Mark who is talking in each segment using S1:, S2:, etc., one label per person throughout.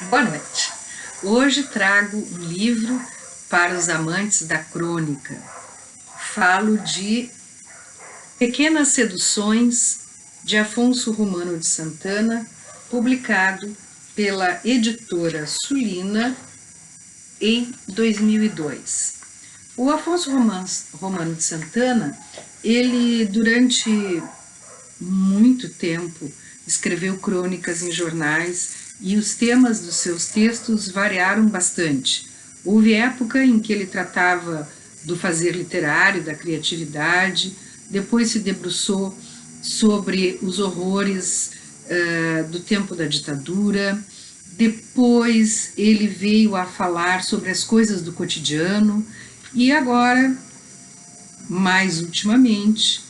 S1: Boa noite. Hoje trago um livro para os amantes da crônica. Falo de Pequenas Seduções, de Afonso Romano de Santana, publicado pela editora Sulina em 2002. O Afonso Romano de Santana, ele durante muito tempo escreveu crônicas em jornais e os temas dos seus textos variaram bastante. Houve época em que ele tratava do fazer literário, da criatividade, depois se debruçou sobre os horrores do tempo da ditadura, depois ele veio a falar sobre as coisas do cotidiano e agora, mais ultimamente,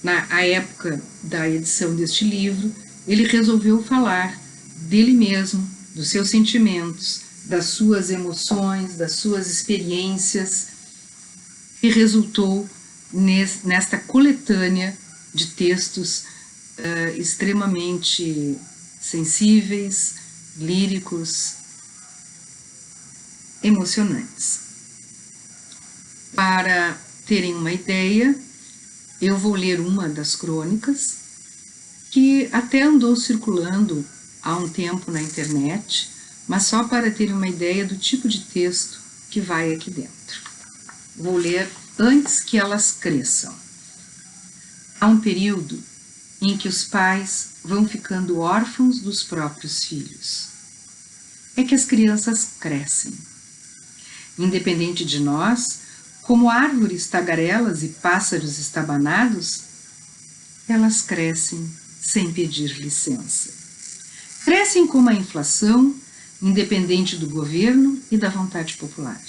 S1: na época da edição deste livro, ele resolveu falar dele mesmo, dos seus sentimentos, das suas emoções, das suas experiências, e resultou nesta coletânea de textos extremamente sensíveis, líricos, emocionantes. Para terem uma ideia, eu vou ler uma das crônicas, que até andou circulando há um tempo na internet, mas só para ter uma ideia do tipo de texto que vai aqui dentro. Vou ler antes que elas cresçam. Há um período em que os pais vão ficando órfãos dos próprios filhos. É que as crianças crescem. Independente de nós, como árvores tagarelas e pássaros estabanados, elas crescem sem pedir licença. Crescem como a inflação, independente do governo e da vontade popular.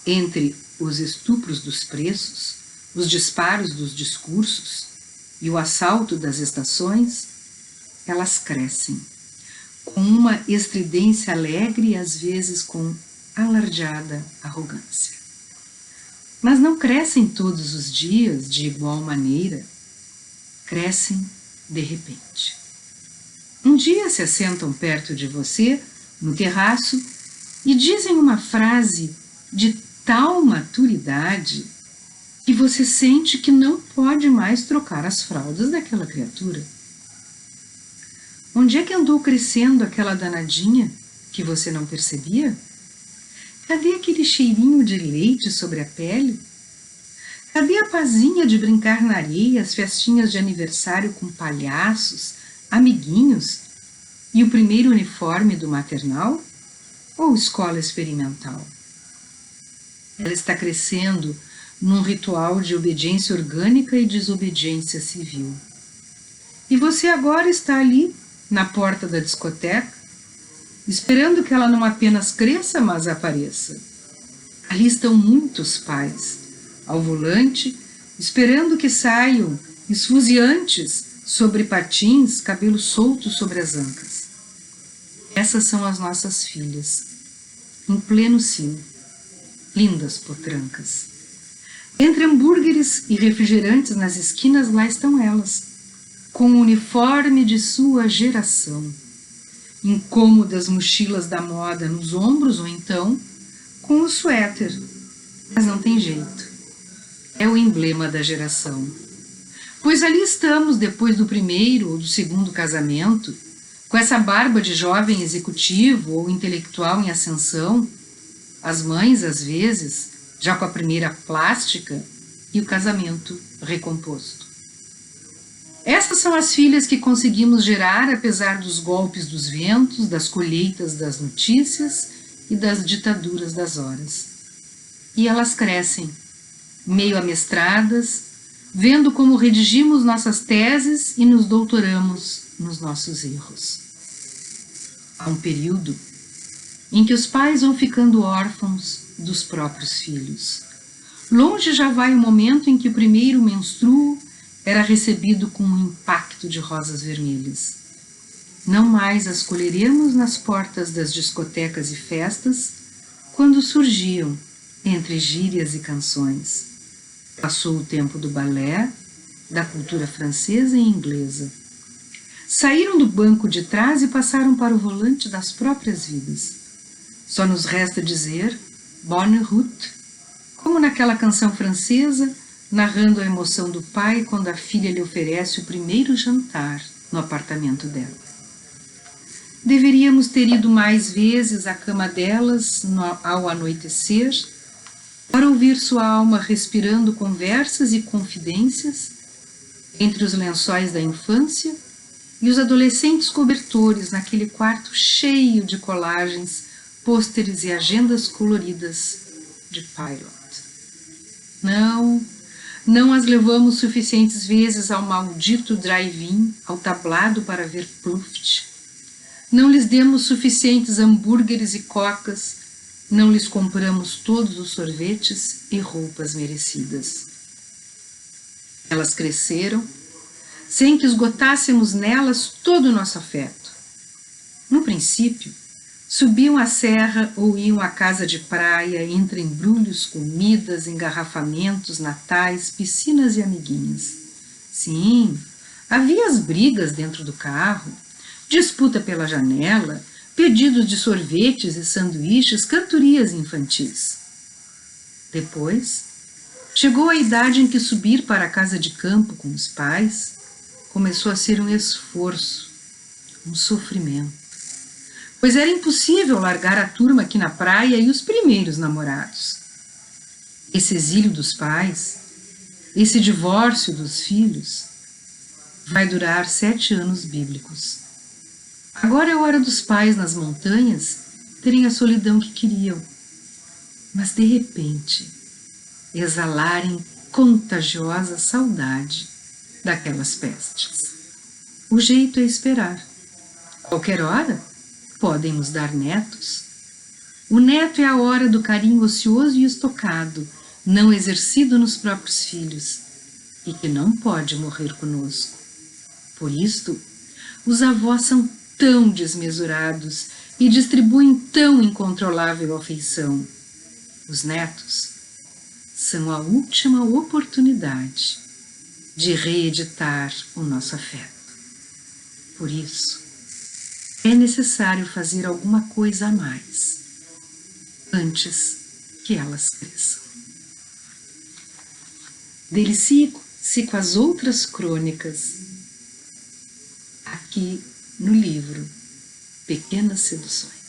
S1: Entre os estupros dos preços, os disparos dos discursos e o assalto das estações, elas crescem, com uma estridência alegre e às vezes com alardeada arrogância. Mas não crescem todos os dias de igual maneira, crescem de repente. Um dia se assentam perto de você, no terraço, e dizem uma frase de tal maturidade que você sente que não pode mais trocar as fraldas daquela criatura. Onde é que andou crescendo aquela danadinha que você não percebia? Cadê aquele cheirinho de leite sobre a pele? Cadê a pazinha de brincar na areia, as festinhas de aniversário com palhaços, amiguinhos e o primeiro uniforme do maternal ou escola experimental? Ela está crescendo num ritual de obediência orgânica e desobediência civil. E você agora está ali, na porta da discoteca, esperando que ela não apenas cresça, mas apareça. Ali estão muitos pais, ao volante, esperando que saiam esfuziantes sobre patins, cabelo solto sobre as ancas. Essas são as nossas filhas, em pleno cio, lindas potrancas. Entre hambúrgueres e refrigerantes nas esquinas, lá estão elas, com o uniforme de sua geração, incômodas mochilas da moda nos ombros ou então com o suéter, mas não tem jeito, é o emblema da geração. Pois ali estamos, depois do primeiro ou do segundo casamento, com essa barba de jovem executivo ou intelectual em ascensão, as mães, às vezes, já com a primeira plástica e o casamento recomposto. Essas são as filhas que conseguimos gerar apesar dos golpes dos ventos, das colheitas das notícias e das ditaduras das horas. E elas crescem, meio amestradas, vendo como redigimos nossas teses e nos doutoramos nos nossos erros. Há um período em que os pais vão ficando órfãos dos próprios filhos. Longe já vai o momento em que o primeiro menstruo era recebido com um impacto de rosas vermelhas. Não mais as colheremos nas portas das discotecas e festas, quando surgiam entre gírias e canções. Passou o tempo do balé, da cultura francesa e inglesa. saíram do banco de trás e passaram para o volante das próprias vidas. Só nos resta dizer bonne route, como naquela canção francesa, narrando a emoção do pai quando a filha lhe oferece o primeiro jantar no apartamento dela. Deveríamos ter ido mais vezes à cama delas ao anoitecer, para ouvir sua alma respirando conversas e confidências entre os lençóis da infância e os adolescentes cobertores naquele quarto cheio de colagens, pôsteres e agendas coloridas de Pilot. Não as levamos suficientes vezes ao maldito drive-in, ao tablado para ver Pluft. Não lhes demos suficientes hambúrgueres e cocas, não lhes compramos todos os sorvetes e roupas merecidas. Elas cresceram, sem que esgotássemos nelas todo o nosso afeto. No princípio, subiam a serra ou iam à casa de praia entre embrulhos, comidas, engarrafamentos, natais, piscinas e amiguinhas. Sim, havia as brigas dentro do carro, disputa pela janela, pedidos de sorvetes e sanduíches, cantorias infantis. Depois, chegou a idade em que subir para a casa de campo com os pais começou a ser um esforço, um sofrimento, pois era impossível largar a turma aqui na praia e os primeiros namorados. Esse exílio dos pais, esse divórcio dos filhos, vai durar 7 anos bíblicos. Agora é hora dos pais nas montanhas terem a solidão que queriam, mas de repente exalarem contagiosa saudade daquelas pestes. O jeito é esperar. Qualquer hora podem nos dar netos. O neto é a hora do carinho ocioso e estocado, não exercido nos próprios filhos, e que não pode morrer conosco. Por isto, os avós são tão desmesurados e distribuem tão incontrolável afeição. Os netos são a última oportunidade de reeditar o nosso afeto. Por isso, é necessário fazer alguma coisa a mais antes que elas cresçam. Delicie-se com as outras crônicas aqui no livro Pequenas Seduções.